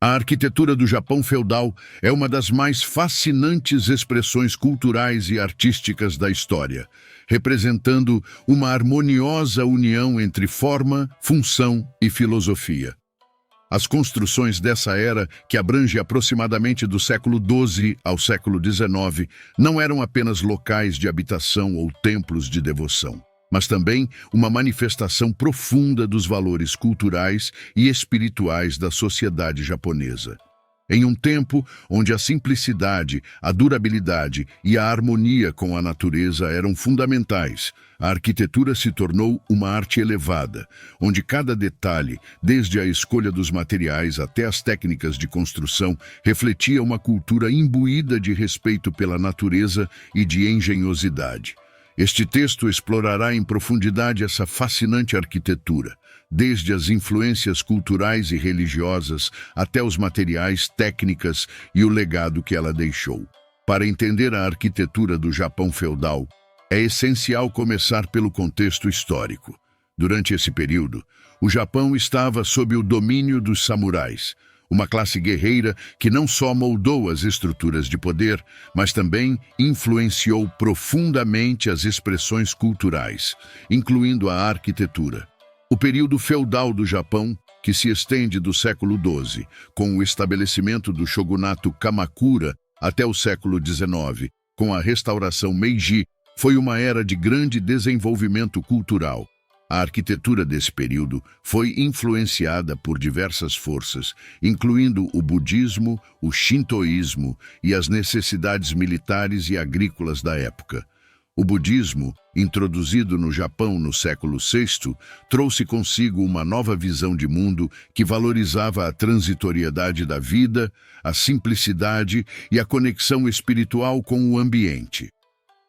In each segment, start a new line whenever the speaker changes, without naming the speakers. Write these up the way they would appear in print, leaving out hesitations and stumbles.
A arquitetura do Japão feudal é uma das mais fascinantes expressões culturais e artísticas da história, representando uma harmoniosa união entre forma, função e filosofia. As construções dessa era, que abrange aproximadamente do século XII ao século XIX, não eram apenas locais de habitação ou templos de devoção, mas também uma manifestação profunda dos valores culturais e espirituais da sociedade japonesa. Em um tempo onde a simplicidade, a durabilidade e a harmonia com a natureza eram fundamentais, a arquitetura se tornou uma arte elevada, onde cada detalhe, desde a escolha dos materiais até as técnicas de construção, refletia uma cultura imbuída de respeito pela natureza e de engenhosidade. Este texto explorará em profundidade essa fascinante arquitetura, desde as influências culturais e religiosas até os materiais, técnicas e o legado que ela deixou. Para entender a arquitetura do Japão feudal, é essencial começar pelo contexto histórico. Durante esse período, o Japão estava sob o domínio dos samurais, uma classe guerreira que não só moldou as estruturas de poder, mas também influenciou profundamente as expressões culturais, incluindo a arquitetura. O período feudal do Japão, que se estende do século XII, com o estabelecimento do shogunato Kamakura, até o século XIX, com a restauração Meiji, foi uma era de grande desenvolvimento cultural. A arquitetura desse período foi influenciada por diversas forças, incluindo o budismo, o shintoísmo e as necessidades militares e agrícolas da época. O budismo, introduzido no Japão no século VI, trouxe consigo uma nova visão de mundo que valorizava a transitoriedade da vida, a simplicidade e a conexão espiritual com o ambiente.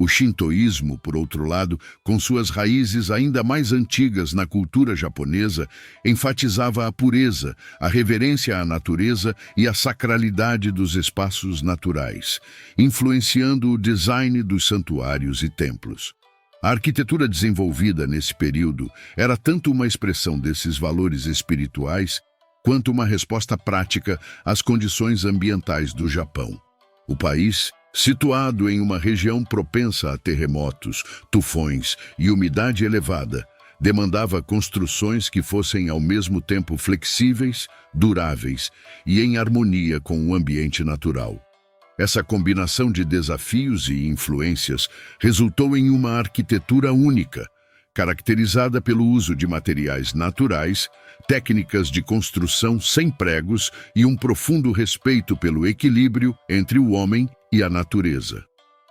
O shintoísmo, por outro lado, com suas raízes ainda mais antigas na cultura japonesa, enfatizava a pureza, a reverência à natureza e a sacralidade dos espaços naturais, influenciando o design dos santuários e templos. A arquitetura desenvolvida nesse período era tanto uma expressão desses valores espirituais, quanto uma resposta prática às condições ambientais do Japão. O país, situado em uma região propensa a terremotos, tufões e umidade elevada, demandava construções que fossem ao mesmo tempo flexíveis, duráveis e em harmonia com o ambiente natural. Essa combinação de desafios e influências resultou em uma arquitetura única, caracterizada pelo uso de materiais naturais, técnicas de construção sem pregos e um profundo respeito pelo equilíbrio entre o homem e a natureza.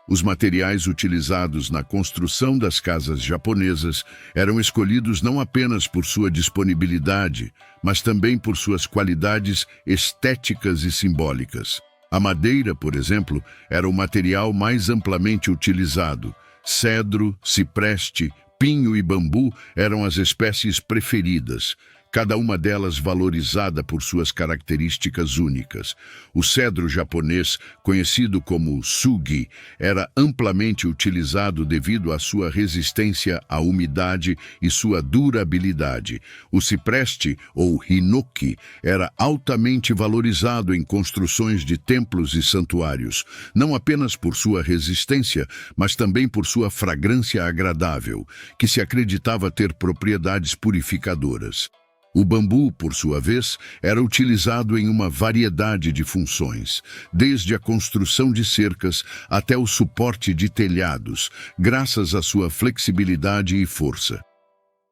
Os materiais utilizados na construção das casas japonesas eram escolhidos não apenas por sua disponibilidade, mas também por suas qualidades estéticas e simbólicas. A madeira, por exemplo, era o material mais amplamente utilizado. Cedro, cipreste, pinho e bambu eram as espécies preferidas, cada uma delas valorizada por suas características únicas. O cedro japonês, conhecido como sugi, era amplamente utilizado devido à sua resistência à umidade e sua durabilidade. O cipreste, ou hinoki, era altamente valorizado em construções de templos e santuários, não apenas por sua resistência, mas também por sua fragrância agradável, que se acreditava ter propriedades purificadoras. O bambu, por sua vez, era utilizado em uma variedade de funções, desde a construção de cercas até o suporte de telhados, graças à sua flexibilidade e força.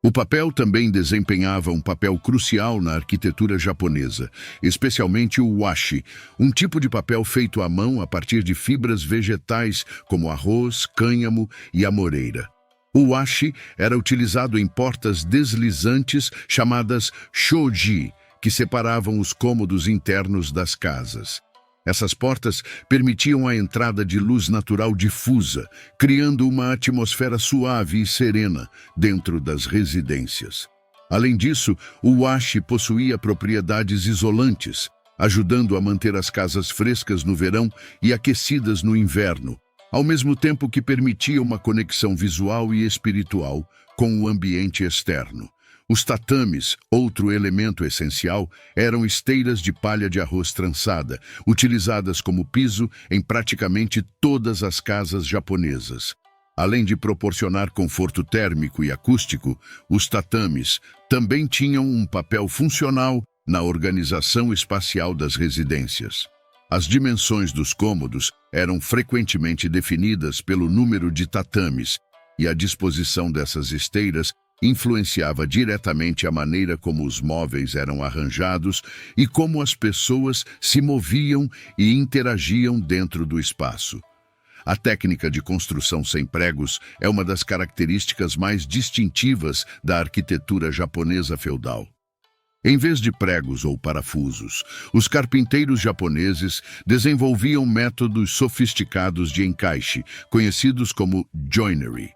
O papel também desempenhava um papel crucial na arquitetura japonesa, especialmente o washi, um tipo de papel feito à mão a partir de fibras vegetais como arroz, cânhamo e amoreira. O washi era utilizado em portas deslizantes chamadas shoji, que separavam os cômodos internos das casas. Essas portas permitiam a entrada de luz natural difusa, criando uma atmosfera suave e serena dentro das residências. Além disso, o washi possuía propriedades isolantes, ajudando a manter as casas frescas no verão e aquecidas no inverno, ao mesmo tempo que permitia uma conexão visual e espiritual com o ambiente externo. Os tatames, outro elemento essencial, eram esteiras de palha de arroz trançada, utilizadas como piso em praticamente todas as casas japonesas. Além de proporcionar conforto térmico e acústico, os tatames também tinham um papel funcional na organização espacial das residências. As dimensões dos cômodos eram frequentemente definidas pelo número de tatames, e a disposição dessas esteiras influenciava diretamente a maneira como os móveis eram arranjados e como as pessoas se moviam e interagiam dentro do espaço. A técnica de construção sem pregos é uma das características mais distintivas da arquitetura japonesa feudal. Em vez de pregos ou parafusos, os carpinteiros japoneses desenvolviam métodos sofisticados de encaixe, conhecidos como joinery.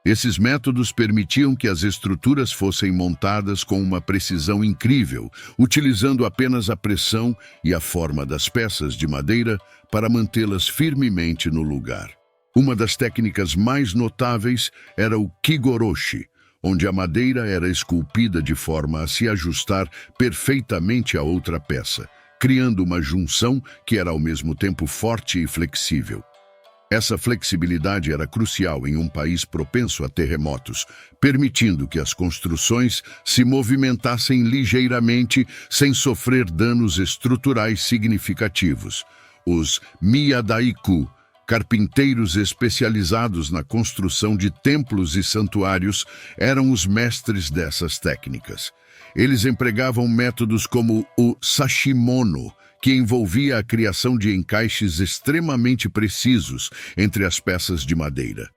Esses métodos permitiam que as estruturas fossem montadas com uma precisão incrível, utilizando apenas a pressão e a forma das peças de madeira para mantê-las firmemente no lugar. Uma das técnicas mais notáveis era o kigoroshi, onde a madeira era esculpida de forma a se ajustar perfeitamente a outra peça, criando uma junção que era ao mesmo tempo forte e flexível. Essa flexibilidade era crucial em um país propenso a terremotos, permitindo que as construções se movimentassem ligeiramente sem sofrer danos estruturais significativos. Os miyadaiku, carpinteiros especializados na construção de templos e santuários, eram os mestres dessas técnicas. Eles empregavam métodos como o sashimono, que envolvia a criação de encaixes extremamente precisos entre as peças de madeira.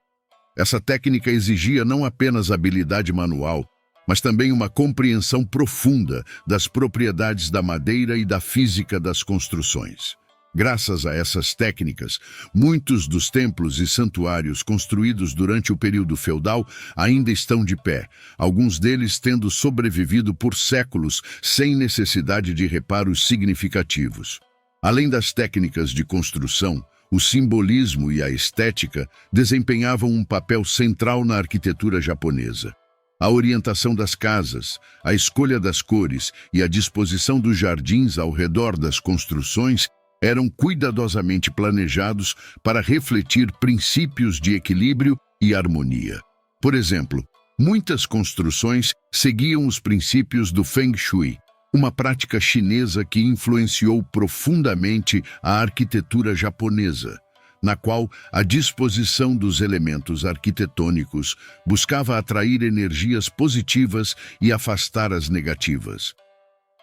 Essa técnica exigia não apenas habilidade manual, mas também uma compreensão profunda das propriedades da madeira e da física das construções. Graças a essas técnicas, muitos dos templos e santuários construídos durante o período feudal ainda estão de pé, alguns deles tendo sobrevivido por séculos sem necessidade de reparos significativos. Além das técnicas de construção, o simbolismo e a estética desempenhavam um papel central na arquitetura japonesa. A orientação das casas, a escolha das cores e a disposição dos jardins ao redor das construções eram cuidadosamente planejados para refletir princípios de equilíbrio e harmonia. Por exemplo, muitas construções seguiam os princípios do Feng Shui, uma prática chinesa que influenciou profundamente a arquitetura japonesa, na qual a disposição dos elementos arquitetônicos buscava atrair energias positivas e afastar as negativas.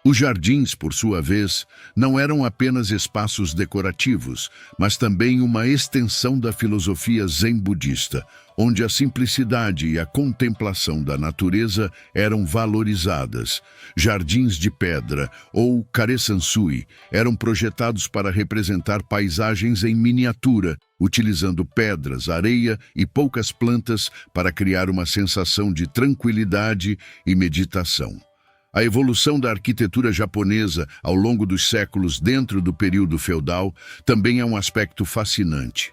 Os jardins, por sua vez, não eram apenas espaços decorativos, mas também uma extensão da filosofia zen budista, onde a simplicidade e a contemplação da natureza eram valorizadas. Jardins de pedra, ou kare-sansui, eram projetados para representar paisagens em miniatura, utilizando pedras, areia e poucas plantas para criar uma sensação de tranquilidade e meditação. A evolução da arquitetura japonesa ao longo dos séculos dentro do período feudal também é um aspecto fascinante.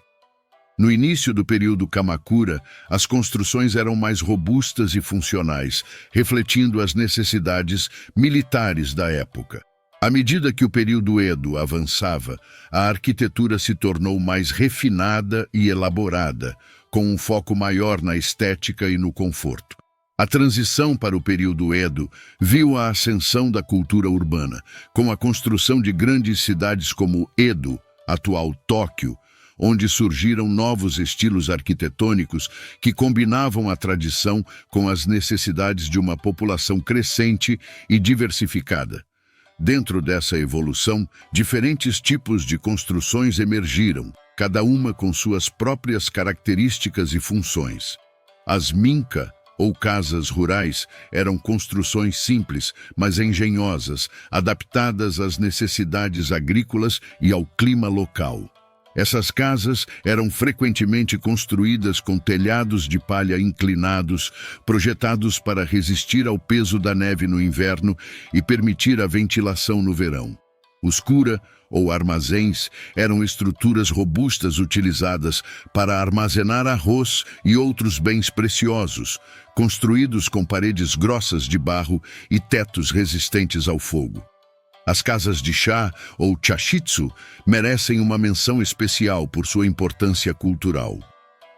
No início do período Kamakura, as construções eram mais robustas e funcionais, refletindo as necessidades militares da época. À medida que o período Edo avançava, a arquitetura se tornou mais refinada e elaborada, com um foco maior na estética e no conforto. A transição para o período Edo viu a ascensão da cultura urbana, com a construção de grandes cidades como Edo, atual Tóquio, onde surgiram novos estilos arquitetônicos que combinavam a tradição com as necessidades de uma população crescente e diversificada. Dentro dessa evolução, diferentes tipos de construções emergiram, cada uma com suas próprias características e funções. As minka, ou casas rurais, eram construções simples, mas engenhosas, adaptadas às necessidades agrícolas e ao clima local. Essas casas eram frequentemente construídas com telhados de palha inclinados, projetados para resistir ao peso da neve no inverno e permitir a ventilação no verão. Os kura, ou armazéns, eram estruturas robustas utilizadas para armazenar arroz e outros bens preciosos, construídos com paredes grossas de barro e tetos resistentes ao fogo. As casas de chá, ou chashitsu, merecem uma menção especial por sua importância cultural.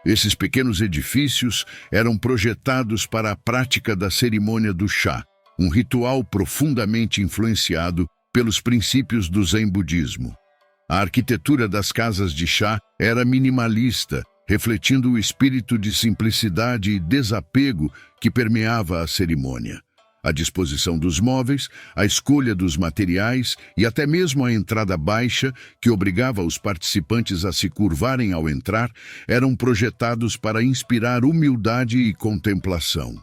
Esses pequenos edifícios eram projetados para a prática da cerimônia do chá, um ritual profundamente influenciado pelos princípios do Zen budismo. A arquitetura das casas de chá era minimalista, refletindo o espírito de simplicidade e desapego que permeava a cerimônia. A disposição dos móveis, a escolha dos materiais e até mesmo a entrada baixa, que obrigava os participantes a se curvarem ao entrar, eram projetados para inspirar humildade e contemplação.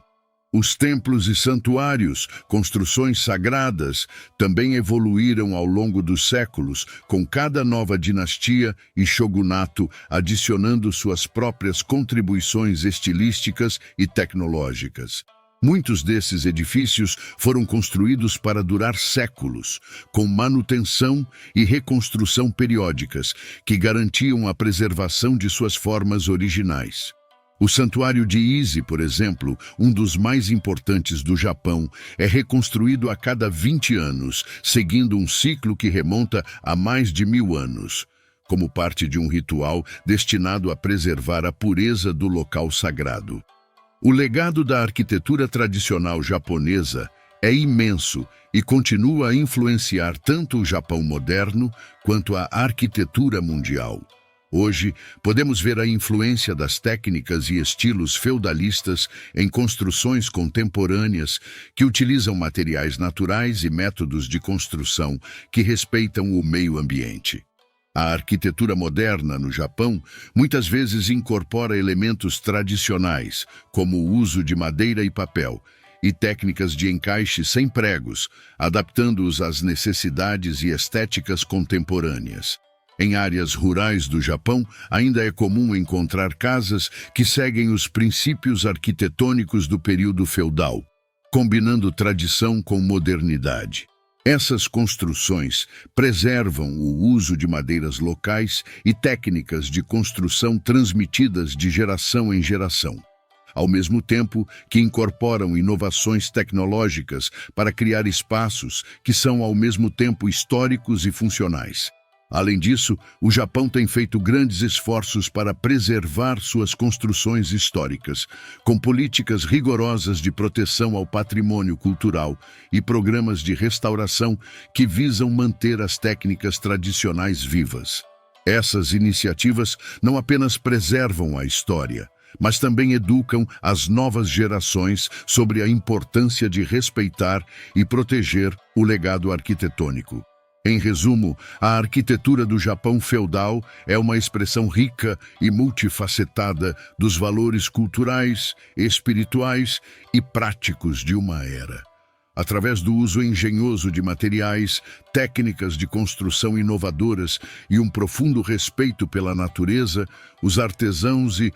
Os templos e santuários, construções sagradas, também evoluíram ao longo dos séculos, com cada nova dinastia e shogunato adicionando suas próprias contribuições estilísticas e tecnológicas. Muitos desses edifícios foram construídos para durar séculos, com manutenção e reconstrução periódicas, que garantiam a preservação de suas formas originais. O Santuário de Ise, por exemplo, um dos mais importantes do Japão, é reconstruído a cada 20 anos, seguindo um ciclo que remonta a mais de 1000 anos, como parte de um ritual destinado a preservar a pureza do local sagrado. O legado da arquitetura tradicional japonesa é imenso e continua a influenciar tanto o Japão moderno quanto a arquitetura mundial. Hoje, podemos ver a influência das técnicas e estilos feudalistas em construções contemporâneas que utilizam materiais naturais e métodos de construção que respeitam o meio ambiente. A arquitetura moderna no Japão muitas vezes incorpora elementos tradicionais, como o uso de madeira e papel, e técnicas de encaixe sem pregos, adaptando-os às necessidades e estéticas contemporâneas. Em áreas rurais do Japão, ainda é comum encontrar casas que seguem os princípios arquitetônicos do período feudal, combinando tradição com modernidade. Essas construções preservam o uso de madeiras locais e técnicas de construção transmitidas de geração em geração, ao mesmo tempo que incorporam inovações tecnológicas para criar espaços que são ao mesmo tempo históricos e funcionais. Além disso, o Japão tem feito grandes esforços para preservar suas construções históricas, com políticas rigorosas de proteção ao patrimônio cultural e programas de restauração que visam manter as técnicas tradicionais vivas. Essas iniciativas não apenas preservam a história, mas também educam as novas gerações sobre a importância de respeitar e proteger o legado arquitetônico. Em resumo, a arquitetura do Japão feudal é uma expressão rica e multifacetada dos valores culturais, espirituais e práticos de uma era. Através do uso engenhoso de materiais, técnicas de construção inovadoras e um profundo respeito pela natureza, os artesãos e